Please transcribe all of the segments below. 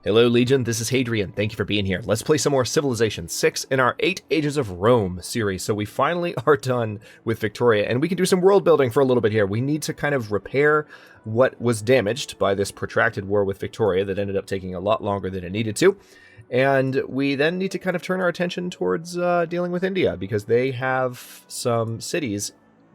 Hello, Legion. This is Hadrian. Thank you for being here. Let's play some more Civilization 6 in our 8 Ages of Rome series. So we finally are done with Victoria, and we can do some world building for a little bit here. We need to kind of repair what was damaged by this protracted war with Victoria that ended up taking a lot longer than it needed to. And we then need to kind of turn our attention towards dealing with India, because they have some cities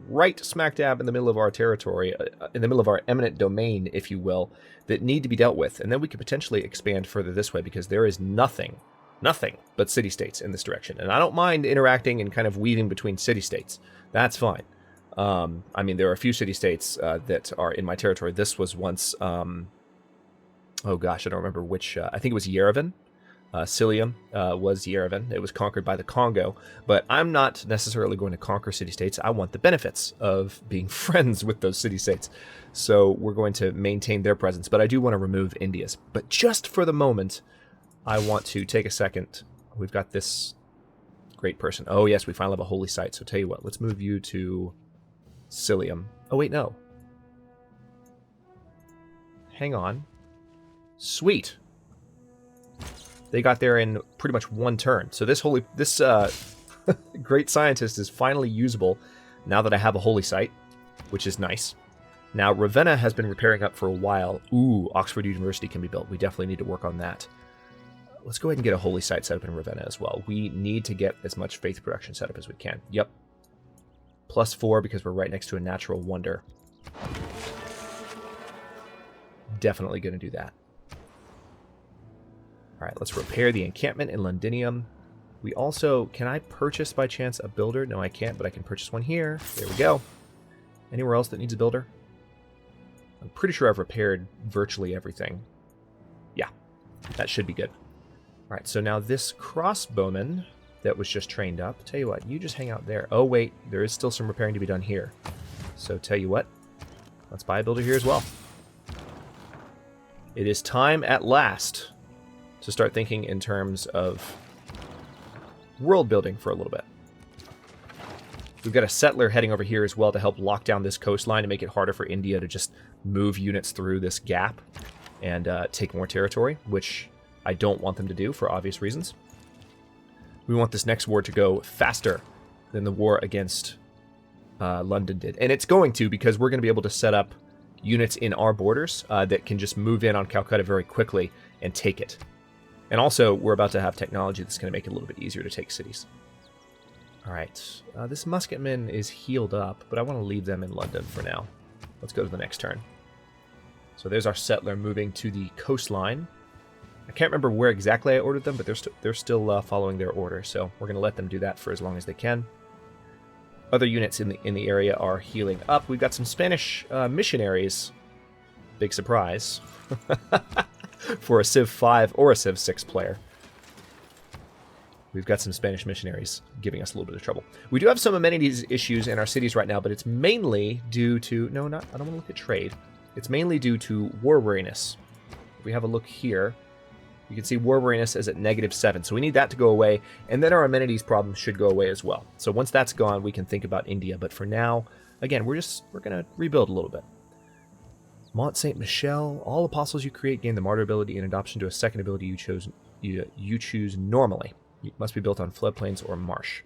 right smack dab in the middle of our territory, in the middle of our eminent domain, if you will, that need to be dealt with. And then we could potentially expand further this way, because there is nothing but city-states in this direction. And I don't mind interacting and kind of weaving between city-states. That's fine. I mean, there are a few city-states that are in my territory. This was once, oh gosh, I don't remember which, I think it was Yerevan. Cilium was Yerevan. It was conquered by the Congo, but I'm not necessarily going to conquer city-states. I want the benefits of being friends with those city-states. So we're going to maintain their presence, but I do want to remove India's. But just for the moment, I want to take a second. We've got this great person. Oh yes, we finally have a holy site. So tell you what, let's move you to Cilium. Oh wait, no. Hang on. Sweet. They got there in pretty much one turn. So this great scientist is finally usable now that I have a holy site, which is nice. Now, Ravenna has been repairing up for a while. Ooh, Oxford University can be built. We definitely need to work on that. Let's go ahead and get a holy site set up in Ravenna as well. We need to get as much faith production set up as we can. Yep. +4 because we're right next to a natural wonder. Definitely going to do that. All right, let's repair the encampment in Londinium. We also, can I purchase by chance a builder? No, I can't, but I can purchase one here. There we go. Anywhere else that needs a builder? I'm pretty sure I've repaired virtually everything. Yeah, that should be good. All right, so now this crossbowman that was just trained up, tell you what, you just hang out there. Oh, wait, there is still some repairing to be done here. So tell you what, let's buy a builder here as well. It is time at last to start thinking in terms of world building for a little bit. We've got a settler heading over here as well to help lock down this coastline and make it harder for India to just move units through this gap and take more territory, which I don't want them to do for obvious reasons. We want this next war to go faster than the war against London did. And it's going to, because we're going to be able to set up units in our borders that can just move in on Calcutta very quickly and take it. And also, we're about to have technology that's going to make it a little bit easier to take cities. All right, this musketman is healed up, but I want to leave them in London for now. Let's go to the next turn. So there's our settler moving to the coastline. I can't remember where exactly I ordered them, but they're still following their order, so we're going to let them do that for as long as they can. Other units in the area are healing up. We've got some Spanish missionaries. Big surprise. For a Civ 5 or a Civ 6 player. We've got some Spanish missionaries giving us a little bit of trouble. We do have some amenities issues in our cities right now, but it's mainly due to... No, not. I don't want to look at trade. It's mainly due to war weariness. If we have a look here, you can see war weariness is at -7, so we need that to go away, and then our amenities problem should go away as well. So once that's gone, we can think about India, but for now, again, we're going to rebuild a little bit. Mont Saint Michel, all apostles you create gain the martyr ability in adoption to a second ability you choose normally. It must be built on floodplains or marsh.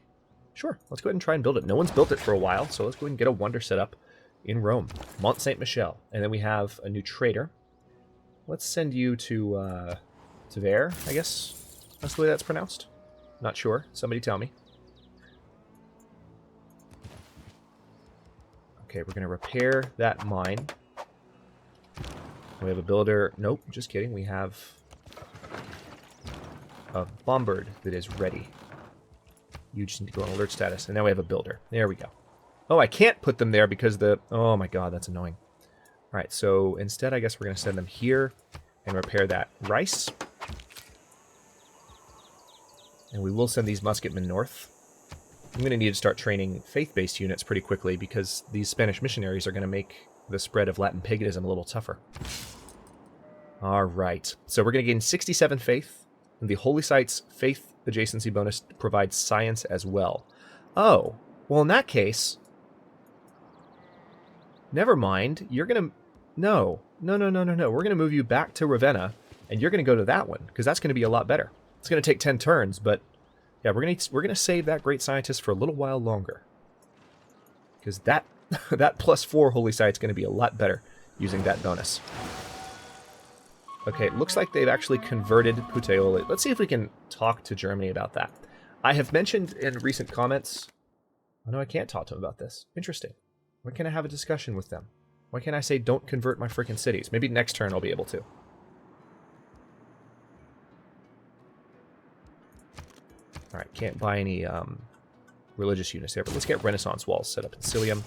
Sure, let's go ahead and try and build it. No one's built it for a while, so let's go ahead and get a wonder set up in Rome. Mont Saint Michel. And then we have a new trader. Let's send you to Tver, I guess that's the way that's pronounced. Not sure. Somebody tell me. Okay, we're going to repair that mine. We have a builder. Nope, just kidding. We have a bombard that is ready. You just need to go on alert status. And now we have a builder. There we go. Oh, I can't put them there because the... Oh my god, that's annoying. All right, so instead I guess we're going to send them here and repair that rice. And we will send these musketmen north. I'm going to need to start training faith-based units pretty quickly because these Spanish missionaries are going to make the spread of Latin paganism a little tougher. All right, so we're going to gain 67 faith, and the Holy Site's faith adjacency bonus provides science as well. Oh, well in that case, never mind, you're going to... No. We're going to move you back to Ravenna And you're going to go to that one, because that's going to be a lot better. It's going to take 10 turns, but yeah, we're going to save that great scientist for a little while longer. Because that, that +4 holy site's going to be a lot better using that bonus. Okay, it looks like they've actually converted Puteoli. Let's see if we can talk to Germany about that. I have mentioned in recent comments... Oh, no, I can't talk to them about this. Interesting. Why can't I have a discussion with them? Why can't I say, don't convert my freaking cities? Maybe next turn I'll be able to. Alright, can't buy any religious units there, but let's get Renaissance walls set up in Cilium.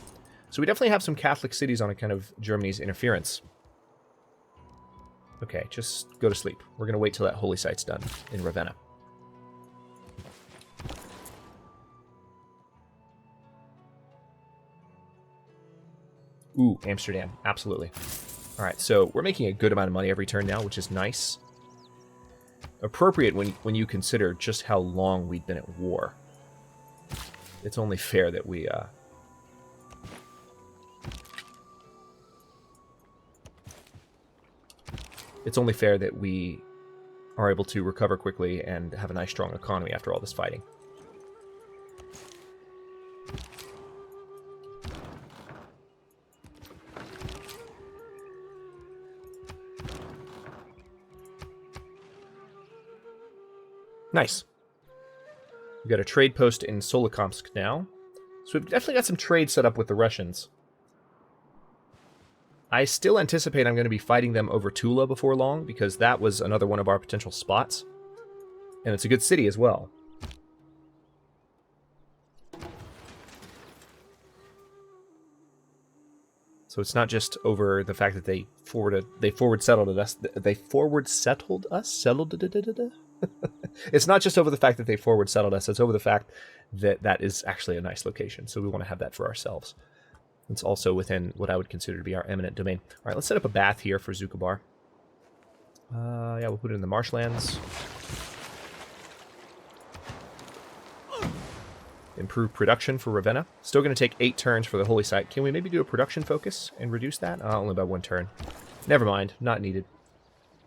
So we definitely have some Catholic cities on account of Germany's interference. Okay, just go to sleep. We're going to wait till that holy site's done in Ravenna. Ooh, Amsterdam. Absolutely. Alright, so we're making a good amount of money every turn now, which is nice. Appropriate when you consider just how long we've been at war. It's only fair that we... It's only fair that we are able to recover quickly and have a nice, strong economy after all this fighting. Nice. We've got a trade post in Solikamsk now. So we've definitely got some trade set up with the Russians. I still anticipate I'm going to be fighting them over Tula before long, because that was another one of our potential spots. And it's a good city as well. So it's not just over the fact that they forward settled us. They forward settled us? It's not just over the fact that they forward settled us. It's over the fact that that is actually a nice location. So we want to have that for ourselves. It's also within what I would consider to be our eminent domain. All right, let's set up a bath here for Zukabar. Yeah, we'll put it in the marshlands. Improve production for Ravenna. Still going to take 8 turns for the holy site. Can we maybe do a production focus and reduce that? Only by 1 turn. Never mind, not needed.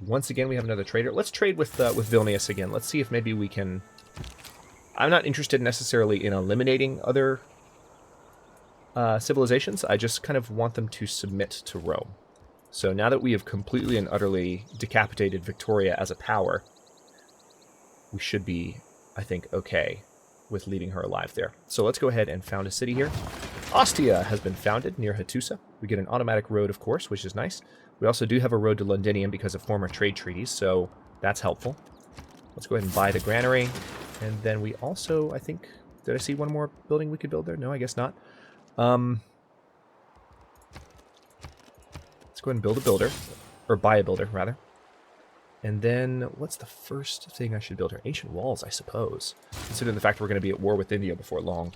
Once again, we have another trader. Let's trade with Vilnius again. Let's see if maybe we can... I'm not interested necessarily in eliminating other civilizations. I just kind of want them to submit to Rome. So now that we have completely and utterly decapitated Victoria as a power, we should be, I think, okay with leaving her alive there. So let's go ahead and found a city here. Ostia has been founded near Hattusa. We get an automatic road, of course, which is nice. We also do have a road to Londinium because of former trade treaties, so that's helpful. Let's go ahead and buy the granary. And then we also, I think... Did I see one more building we could build there? No, I guess not. Let's go ahead and build a builder. Or buy a builder, rather. And then, what's the first thing I should build here? Ancient walls, I suppose. Considering the fact we're going to be at war with India before long.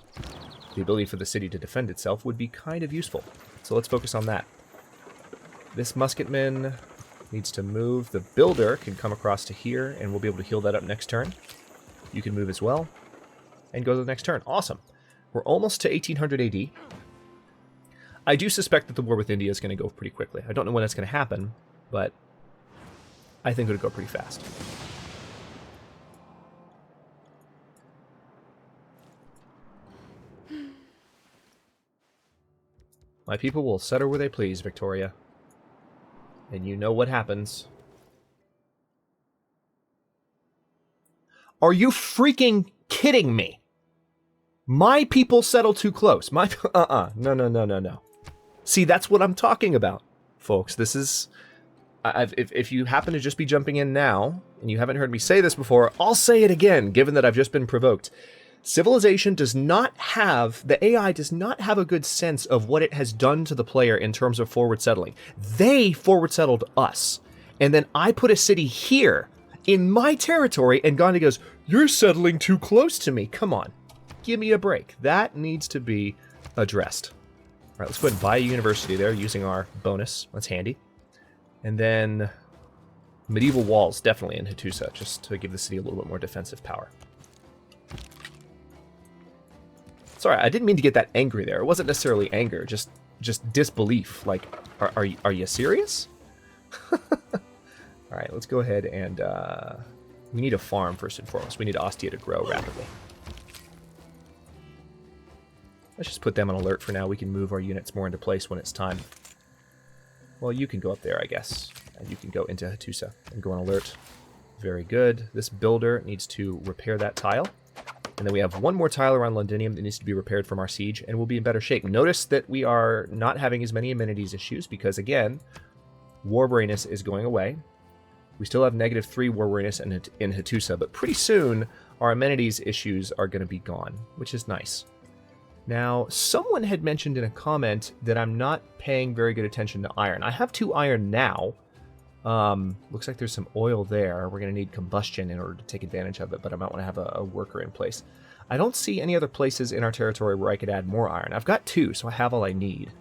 The ability for the city to defend itself would be kind of useful. So let's focus on that. This musketman needs to move. The builder can come across to here, and we'll be able to heal that up next turn. You can move as well, and go to the next turn. Awesome. We're almost to 1800 AD. I do suspect that the war with India is going to go pretty quickly. I don't know when that's going to happen, but I think it'll go pretty fast. My people will settle where they please, Victoria. And you know what happens. Are you freaking kidding me? My people settle too close. My no. See, that's what I'm talking about, folks. This is... if you happen to just be jumping in now, and you haven't heard me say this before, I'll say it again, given that I've just been provoked. Civilization does not have... The AI does not have a good sense of what it has done to the player in terms of forward settling. They forward settled us. And then I put a city here, in my territory, and Gandhi goes, "You're settling too close to me. Come on. Give me a break." That needs to be addressed. All right, let's go ahead and buy a university there using our bonus. That's handy. And then medieval walls, definitely in Hattusa, just to give the city a little bit more defensive power. Sorry, I didn't mean to get that angry there. It wasn't necessarily anger, just disbelief. Like, are you serious? All All right, let's go ahead and we need a farm first and foremost. We need Ostia to grow rapidly. Let's just put them on alert for now. We can move our units more into place when it's time. Well, you can go up there, I guess. And you can go into Hattusa and go on alert. Very good. This builder needs to repair that tile. And then we have one more tile around Londinium that needs to be repaired from our siege, and we'll be in better shape. Notice that we are not having as many amenities issues because, again, war weariness is going away. We still have -3 war weariness in Hattusa, but pretty soon our amenities issues are going to be gone, which is nice. Now, someone had mentioned in a comment that I'm not paying very good attention to iron. I have 2 iron now. Looks like there's some oil there. We're going to need combustion in order to take advantage of it, but I might want to have a worker in place. I don't see any other places in our territory where I could add more iron. I've got 2, so I have all I need.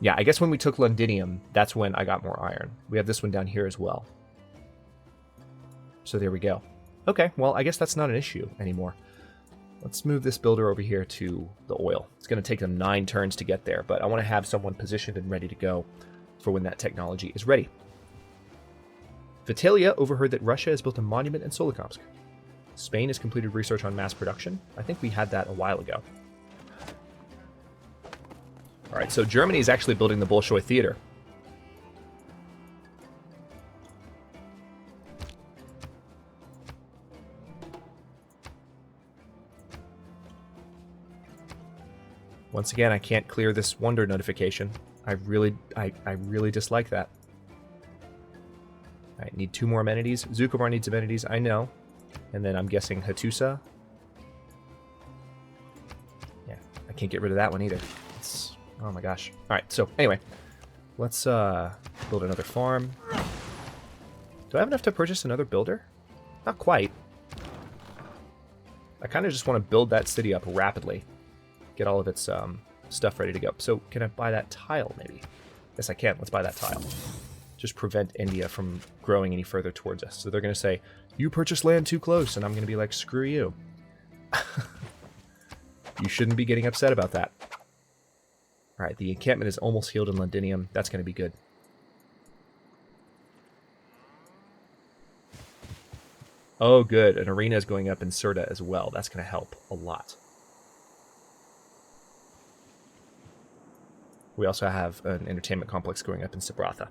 Yeah, I guess when we took Londinium, that's when I got more iron. We have this one down here as well. So there we go. Okay, well, I guess that's not an issue anymore. Let's move this builder over here to the oil. It's going to take them 9 turns to get there, but I want to have someone positioned and ready to go for when that technology is ready. Vitalia overheard that Russia has built a monument in Solikamsk. Spain has completed research on mass production. I think we had that a while ago. Alright, so Germany is actually building the Bolshoi Theater. Once again, I can't clear this wonder notification. I really dislike that. I need 2 more amenities. Zucomar needs amenities, I know. And then I'm guessing Hattusa. Yeah, I can't get rid of that one either. Oh my gosh. Alright, so anyway. Let's build another farm. Do I have enough to purchase another builder? Not quite. I kind of just want to build that city up rapidly. Get all of its stuff ready to go. So can I buy that tile maybe? Yes, I can. Let's buy that tile. Just prevent India from growing any further towards us. So they're going to say, you purchased land too close, and I'm going to be like, screw you. You shouldn't be getting upset about that. Alright, the encampment is almost healed in Londinium. That's going to be good. Oh, good. An arena is going up in Serta as well. That's going to help a lot. We also have an entertainment complex going up in Sabratha.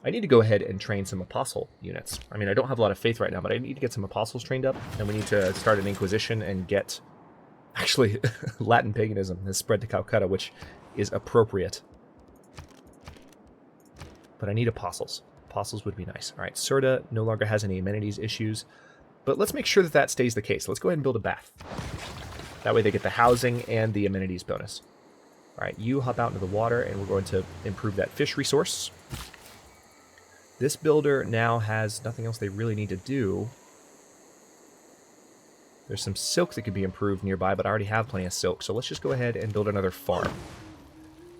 I need to go ahead and train some apostle units. I mean, I don't have a lot of faith right now, but I need to get some apostles trained up, and we need to start an inquisition and get... Actually, Latin paganism has spread to Calcutta, which is appropriate. But I need apostles. Apostles would be nice. All right, Serta no longer has any amenities issues, but let's make sure that that stays the case. Let's go ahead and build a bath. That way they get the housing and the amenities bonus. All right, you hop out into the water, and we're going to improve that fish resource. This builder now has nothing else they really need to do. There's some silk that could be improved nearby, but I already have plenty of silk, so let's just go ahead and build another farm.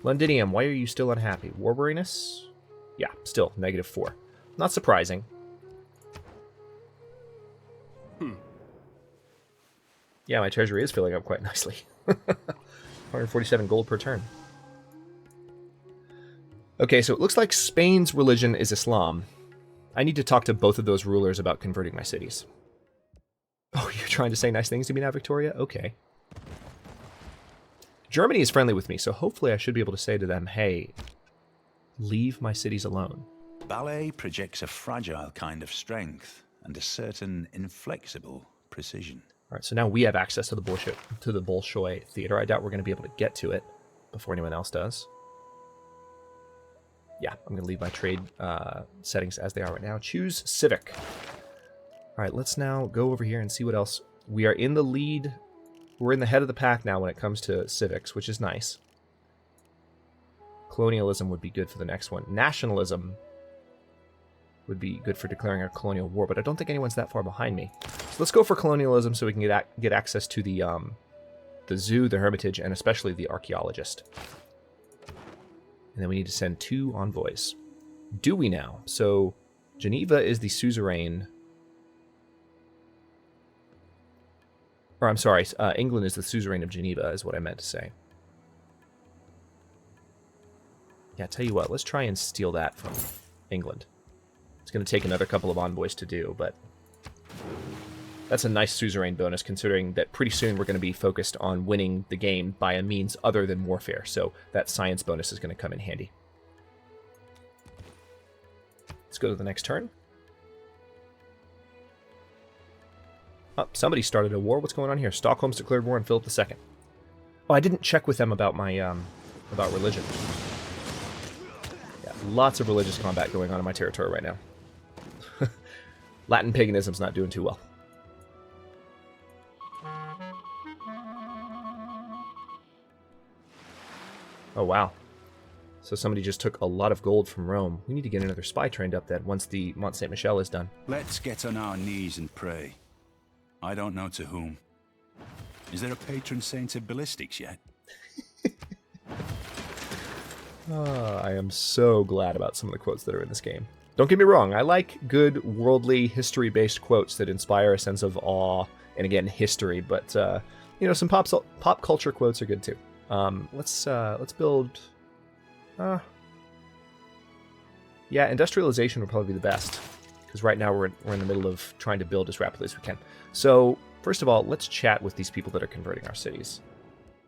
Londinium, why are you still unhappy? War weariness? Yeah, still, -4. Not surprising. Yeah, my treasury is filling up quite nicely. 147 gold per turn. Okay, so it looks like Spain's religion is Islam. I need to talk to both of those rulers about converting my cities. Oh, you're trying to say nice things to me now, Victoria? Okay. Germany is friendly with me, so hopefully I should be able to say to them, hey, leave my cities alone. Ballet projects a fragile kind of strength and a certain inflexible precision. All right, so now we have access to the Bolshoi Theater. I doubt we're going to be able to get to it before anyone else does. Yeah, I'm going to leave my trade settings as they are right now. Choose Civic. All right, let's now go over here and see what else. We are in the lead. We're in the head of the pack now when it comes to civics, which is nice. Colonialism would be good for the next one. Nationalism would be good for declaring a colonial war, but I don't think anyone's that far behind me. So let's go for colonialism so we can get access to the zoo, the hermitage, and especially the archaeologist. And then we need to send 2 envoys. Do we now? So Geneva is the suzerain. Or I'm sorry, England is the suzerain of Geneva, is what I meant to say. Yeah, tell you what, let's try and steal that from England. It's going to take another couple of envoys to do, but that's a nice suzerain bonus, considering that pretty soon we're going to be focused on winning the game by a means other than warfare, so that science bonus is going to come in handy. Let's go to the next turn. Oh, somebody started a war. What's going on here? Stockholm's declared war on Philip II. Oh, I didn't check with them about my about religion. Yeah, lots of religious combat going on in my territory right now. Latin paganism's not doing too well. Oh, wow. So somebody just took a lot of gold from Rome. We need to get another spy trained up then once the Mont Saint-Michel is done. Let's get on our knees and pray. I don't know to whom. Is there a patron saint of ballistics yet? I am so glad about some of the quotes that are in this game. Don't get me wrong, I like good worldly history-based quotes that inspire a sense of awe and, again, history, but you know, some pop culture quotes are good too. Let's build. Yeah, industrialization would probably be the best, because right now we're in the middle of trying to build as rapidly as we can. So first of all, let's chat with these people that are converting our cities.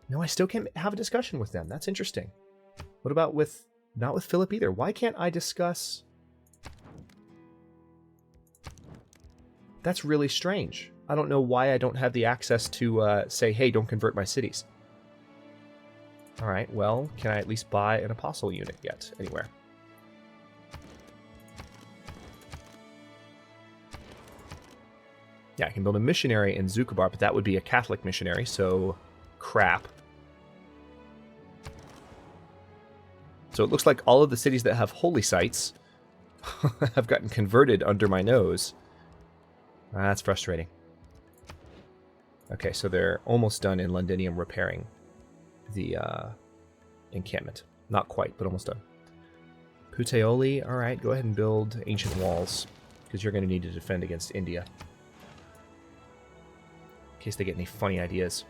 No, I still can't have a discussion with them. That's interesting. What about not with Philip either? Why can't I discuss? That's really strange. I don't know why I don't have the access to say, hey, don't convert my cities. All right, well, can I at least buy an apostle unit yet anywhere? Yeah, I can build a missionary in Zucabar, but that would be a Catholic missionary, so crap. So it looks like all of the cities that have holy sites have gotten converted under my nose. That's frustrating. Okay, so they're almost done in Londinium repairing the encampment. Not quite, but almost done. Puteoli, all right, go ahead and build ancient walls, because you're going to need to defend against India. In case they get any funny ideas.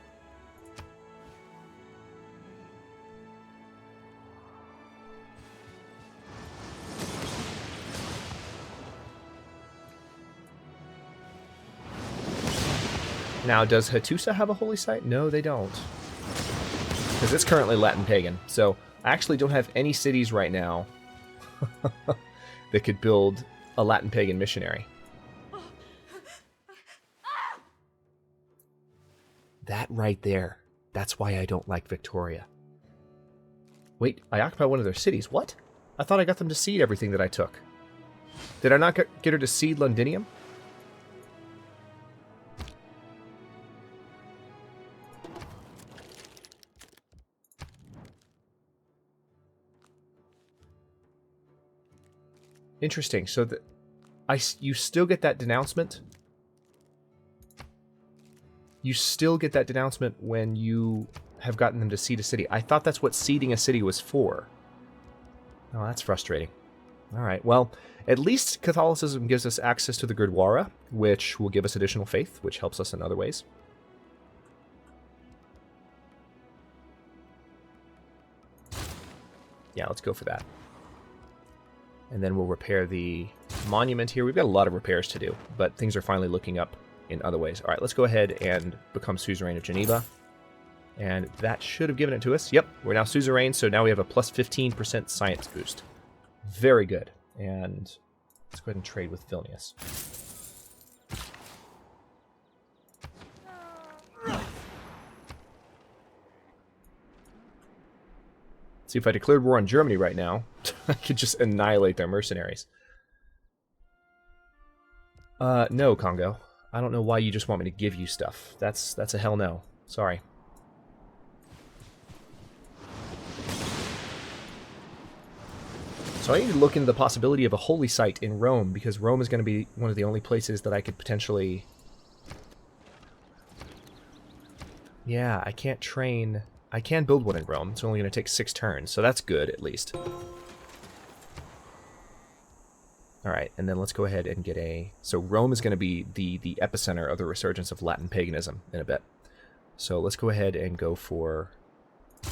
Now, does Hattusa have a holy site? No, they don't. Because it's currently Latin pagan. So I actually don't have any cities right now that could build a Latin pagan missionary. That right there. That's why I don't like Victoria. Wait, I occupy one of their cities. What? I thought I got them to cede everything that I took. Did I not get her to cede Londinium? Interesting. So you still get that denouncement? You still get that denouncement when you have gotten them to cede a city. I thought that's what ceding a city was for. Oh, that's frustrating. All right, well, at least Catholicism gives us access to the Gurdwara, which will give us additional faith, which helps us in other ways. Yeah, let's go for that. And then we'll repair the monument here. We've got a lot of repairs to do, but things are finally looking up in other ways. All right, let's go ahead and become suzerain of Geneva. And that should have given it to us. Yep, we're now suzerain, so now we have a plus 15% science boost. Very good. And let's go ahead and trade with Vilnius. See, if I declared war on Germany right now, I could just annihilate their mercenaries. No, Congo. I don't know why you just want me to give you stuff. That's a hell no. Sorry. So I need to look into the possibility of a holy site in Rome, because Rome is going to be one of the only places that I could potentially... Yeah, I can't train... I can build one in Rome. It's only going to take 6 turns, so that's good, at least. Alright, and then let's go ahead and get a... So Rome is going to be the epicenter of the resurgence of Latin paganism in a bit. So let's go ahead and go for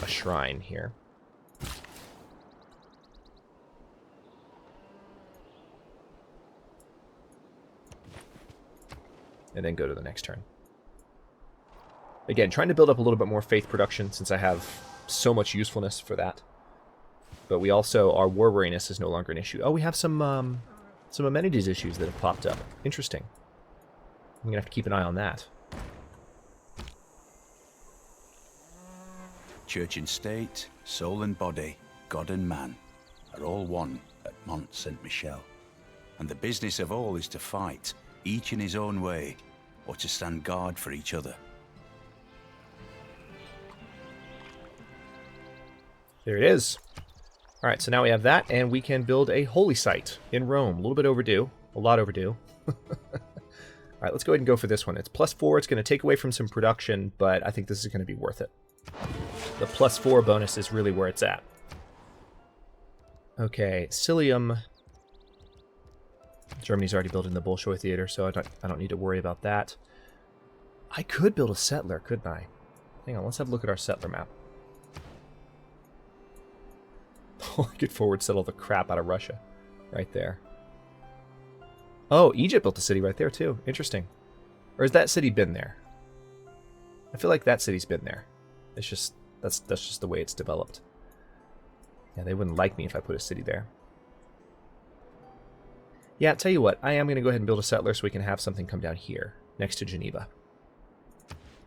a shrine here. and then go to the next turn. Again, trying to build up a little bit more faith production since I have so much usefulness for that. But we also, our war weariness is no longer an issue. Oh, we have some amenities issues that have popped up. Interesting. I'm going to have to keep an eye on that. Church and state, soul and body, God and man are all one at Mont Saint-Michel. And the business of all is to fight, each in his own way, or to stand guard for each other. There it is. All right, so now we have that, and we can build a holy site in Rome. A little bit overdue. A lot overdue. All right, let's go ahead and go for this one. It's +4. It's going to take away from some production, but I think this is going to be worth it. The +4 bonus is really where it's at. Okay, Cilium. Germany's already building the Bolshoi Theater, so I don't need to worry about that. I could build a settler, couldn't I? Hang on, let's have a look at our settler map. I could forward settle the crap out of Russia. Right there. Oh, Egypt built a city right there, too. Interesting. Or has that city been there? I feel like that city's been there. It's just... That's just the way it's developed. Yeah, they wouldn't like me if I put a city there. Yeah, tell you what. I am going to go ahead and build a settler so we can have something come down here, next to Geneva.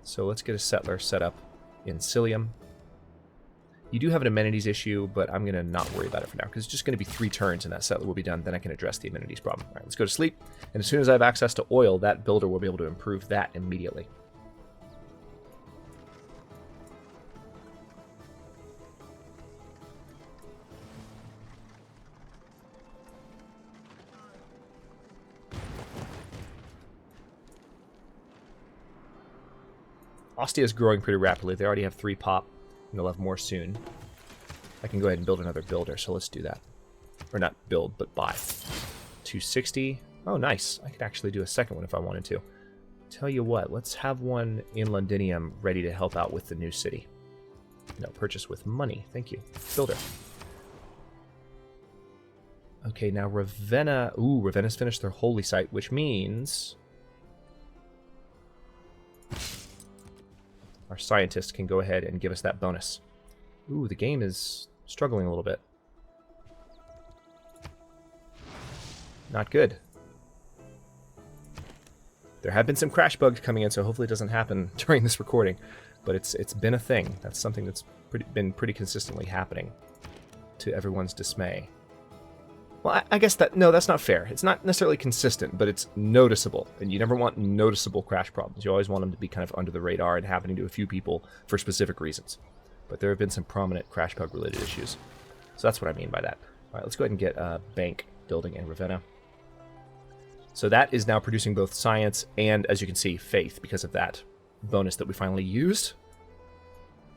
So let's get a settler set up in Cilium. You do have an amenities issue, but I'm going to not worry about it for now, because it's just going to be 3 turns and that settler will be done. Then I can address the amenities problem. All right, let's go to sleep. And as soon as I have access to oil, that builder will be able to improve that immediately. Ostia is growing pretty rapidly. They already have 3 pop, and they'll have more soon. I can go ahead and build another builder, so let's do that. Or not build, but buy. 260. Oh, nice. I could actually do a second one if I wanted to. Tell you what, let's have one in Londinium ready to help out with the new city. No, purchase with money. Thank you. Builder. Okay, now Ravenna... Ooh, Ravenna's finished their holy site, which means... our scientists can go ahead and give us that bonus. Ooh, the game is struggling a little bit. Not good. There have been some crash bugs coming in, so hopefully it doesn't happen during this recording. But it's been a thing. That's something that's been pretty consistently happening, to everyone's dismay. Well, I guess that's not fair. It's not necessarily consistent, but it's noticeable. And you never want noticeable crash problems. You always want them to be kind of under the radar and happening to a few people for specific reasons. But there have been some prominent crash bug related issues. So that's what I mean by that. All right, let's go ahead and get a bank building in Ravenna. So that is now producing both science and, as you can see, faith because of that bonus that we finally used.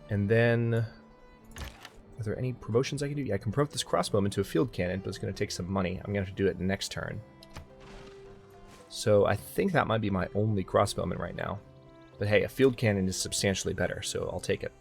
And then... are there any promotions I can do? Yeah, I can promote this crossbowman to a field cannon, but it's going to take some money. I'm going to have to do it next turn. So I think that might be my only crossbowman right now. But hey, a field cannon is substantially better, so I'll take it.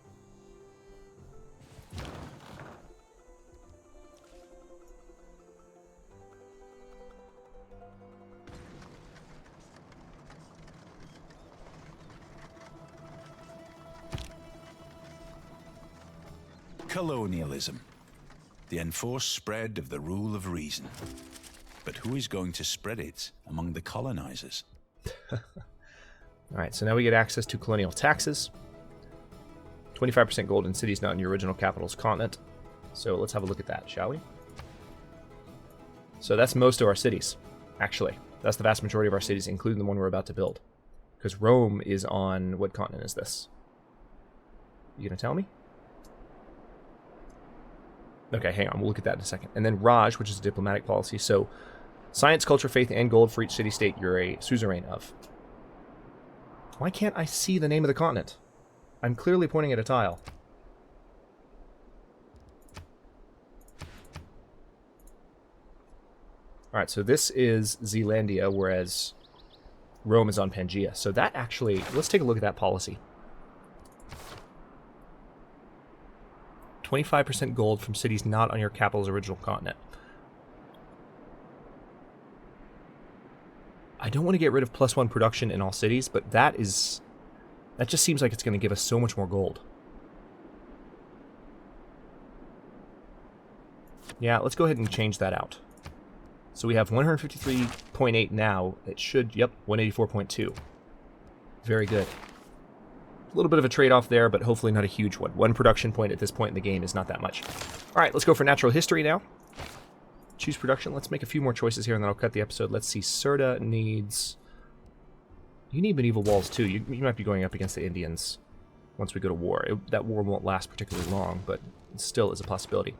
Colonialism. The enforced spread of the rule of reason. But who is going to spread it among the colonizers? Alright, so now we get access to colonial taxes. 25% gold in cities not in your original capital's continent. So let's have a look at that, shall we? So that's most of our cities, actually. That's the vast majority of our cities, including the one we're about to build. Because Rome is on... what continent is this? You gonna tell me? Okay, hang on. We'll look at that in a second. And then Raj, which is a diplomatic policy. So science, culture, faith, and gold for each city-state you're a suzerain of. Why can't I see the name of the continent? I'm clearly pointing at a tile. Alright, so this is Zealandia, whereas Rome is on Pangaea. So that actually... let's take a look at that policy. 25% gold from cities not on your capital's original continent. I don't want to get rid of +1 production in all cities, but that just seems like it's going to give us so much more gold. Yeah, let's go ahead and change that out. So we have 153.8 now. It should, yep, 184.2. Very good. A little bit of a trade-off there, but hopefully not a huge one. 1 production point at this point in the game is not that much. All right, let's go for natural history now. Choose production. Let's make a few more choices here, and then I'll cut the episode. Let's see. Serta needs... You need medieval walls, too. You might be going up against the Indians once we go to war. That war won't last particularly long, but it still is a possibility.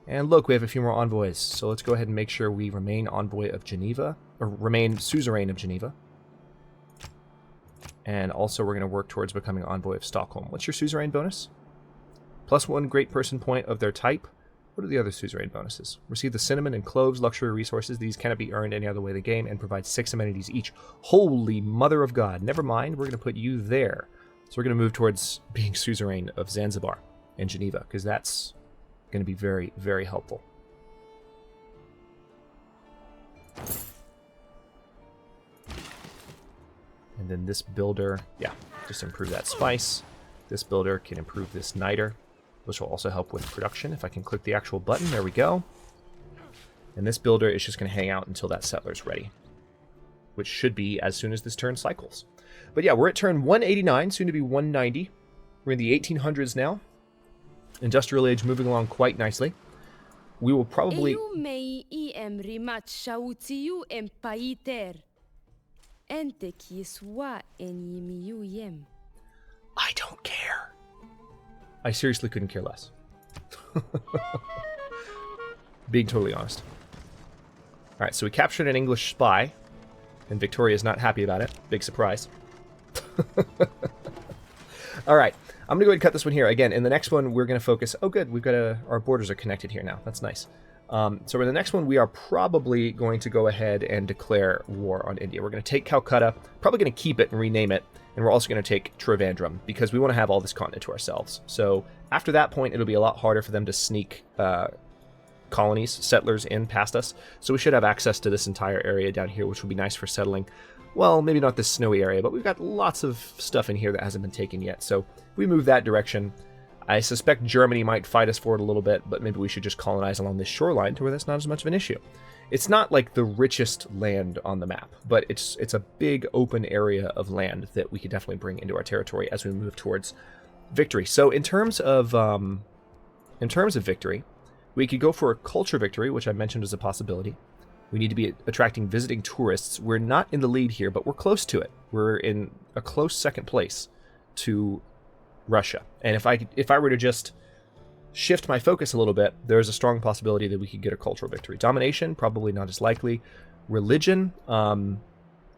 And look, we have a few more envoys, so let's go ahead and make sure we remain envoy of Geneva, or remain suzerain of Geneva. And also we're going to work towards becoming envoy of Stockholm. What's your suzerain bonus? +1 great person point of their type. What are the other suzerain bonuses? Receive the cinnamon and cloves luxury resources. These cannot be earned any other way in the game and provide 6 amenities each. Holy mother of God. Never mind, we're going to put you there. So we're going to move towards being suzerain of Zanzibar and Geneva, because that's going to be very, very helpful. And then this builder, yeah, just improve that spice. This builder can improve this niter, which will also help with production. If I can click the actual button, there we go. And this builder is just going to hang out until that settler's ready, which should be as soon as this turn cycles. But yeah, we're at turn 189, soon to be 190. We're in the 1800s now. Industrial age moving along quite nicely. We will probably... I don't care. I seriously couldn't care less. Being totally honest. Alright, so we captured an English spy, and Victoria's not happy about it. Big surprise. Alright, I'm going to go ahead and cut this one here. Again, in the next one, we're going to focus... Oh, good, we've got our borders are connected here now. That's nice. So in the next one, we are probably going to go ahead and declare war on India. We're going to take Calcutta, probably going to keep it and rename it, and we're also going to take Trivandrum, because we want to have all this continent to ourselves. So after that point, it'll be a lot harder for them to sneak colonies, settlers in past us. So we should have access to this entire area down here, which will be nice for settling. Well, maybe not this snowy area, but we've got lots of stuff in here that hasn't been taken yet. So if we move that direction, I suspect Germany might fight us for it a little bit, but maybe we should just colonize along this shoreline to where that's not as much of an issue. It's not like the richest land on the map, but it's a big open area of land that we could definitely bring into our territory as we move towards victory. So in terms of victory, we could go for a culture victory, which I mentioned as a possibility. We need to be attracting visiting tourists. We're not in the lead here, but we're close to it. We're in a close second place to Russia. And if I were to just shift my focus a little bit, there's a strong possibility that we could get a cultural victory. Domination, probably not as likely. Religion,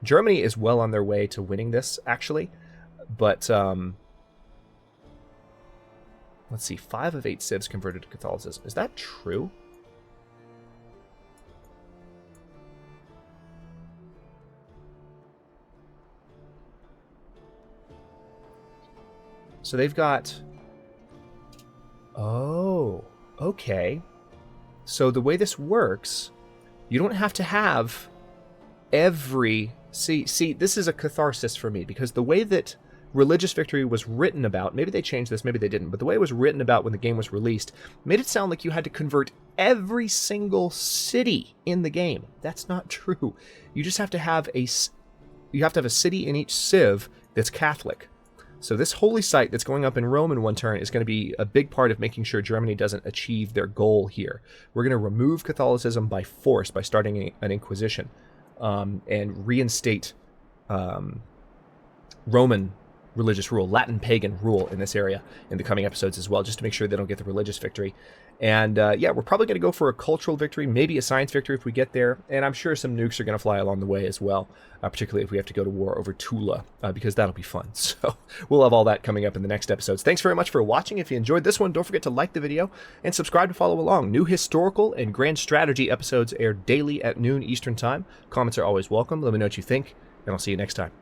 Germany is well on their way to winning this, actually. But, let's see, 5 of 8 civs converted to Catholicism. Is that true? So they've got... Oh, okay. So the way this works, you don't have to have every... See, this is a catharsis for me, because the way that religious victory was written about, maybe they changed this, maybe they didn't, but the way it was written about when the game was released made it sound like you had to convert every single city in the game. That's not true. You just have to have a city in each civ that's Catholic. So this holy site that's going up in Rome in one turn is going to be a big part of making sure Germany doesn't achieve their goal here. We're going to remove Catholicism by force by starting an Inquisition and reinstate Roman religious rule, Latin pagan rule in this area in the coming episodes as well, just to make sure they don't get the religious victory. And yeah, we're probably going to go for a cultural victory, maybe a science victory if we get there, and I'm sure some nukes are going to fly along the way as well, particularly if we have to go to war over Tula, because that'll be fun. So we'll have all that coming up in the next episodes. Thanks very much for watching. If you enjoyed this one, don't forget to like the video and subscribe to follow along. New historical and grand strategy episodes air daily at noon Eastern Time. Comments are always welcome. Let me know what you think, and I'll see you next time.